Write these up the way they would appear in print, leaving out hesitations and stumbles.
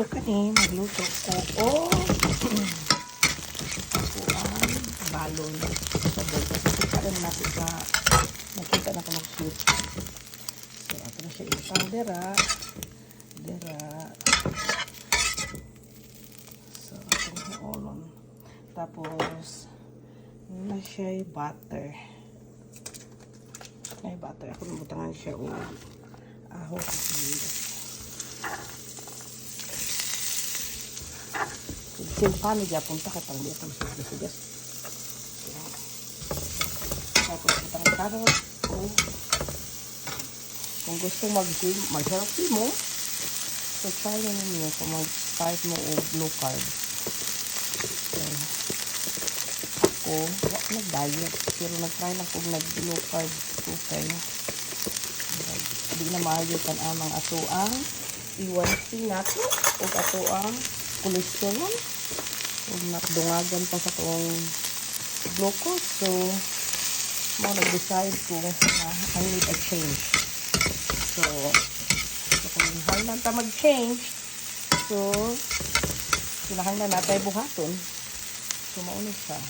So, kani, magluto ko o ako ang balon sa bol. Kasi karon natin sa nakita na ko mag-shoot. So, ito na siya itang dera. So, ito na siya olon. Tapos, na siya butter. Ay, butter. Ako nabutangan siya o ahos at sibuyas. Kung paano dyan punta ka parang di ako masugas. Tapos itang carrot o kung gusto mag-healthy mo, so try na ninyo kung mag-start mo o low carb. So, ako, wak nag-diet, pero nag-try lang kung nag-low carb ko kayo. Hindi na maayotan ang mga atoang iwansi nato o atoang cholesterol o nakdungagan pa sa itong glucose. So, nag-decide ko na I need a change. So kung hanggang ta mag-change, so kinahanglan natin buhaton. So mauna siya.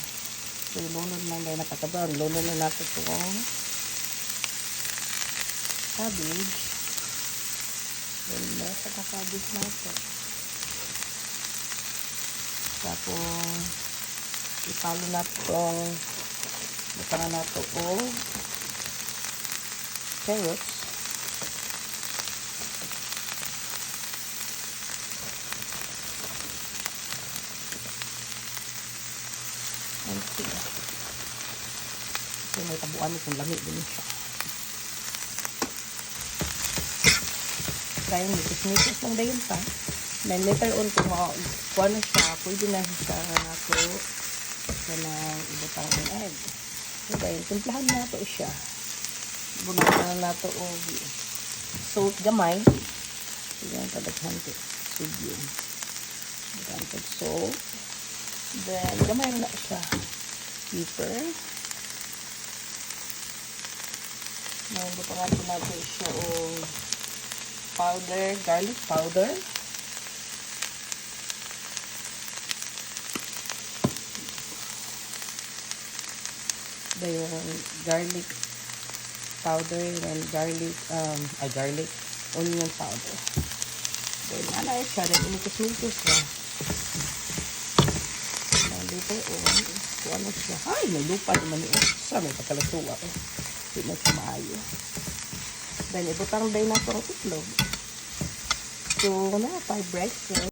So lunod na dahil nakatabaw. Lunod na natin itong cabbage. Then nasa cabbage natin. Tapos ipalo natin itong butangan natin o carrots. So, may tabuan kung lamig din siya. Kaya mitis-mitis lang dayon pa. Then later on, kung makuha na siya, pwede na siya nato sa nang ibutang ng egg. So, dahil timplahan nato siya. Bunatan na nato o salt gamay. So, yan kadaghan ko. Sodium. Bunatan ko salt. Then, gamay na siya. Pepper. Butangan ko nato siya o powder, garlic powder. Then, garlic powder and garlic onion powder. Then, ano siya, then inikis-mikis na. Then, dito, kung ano siya. Ay, may lupa naman yun. Sa may pagkalasuwa ko. Hindi na siya maayo. Then, ibutang day na itong itlog. So, na, 5 breakfast.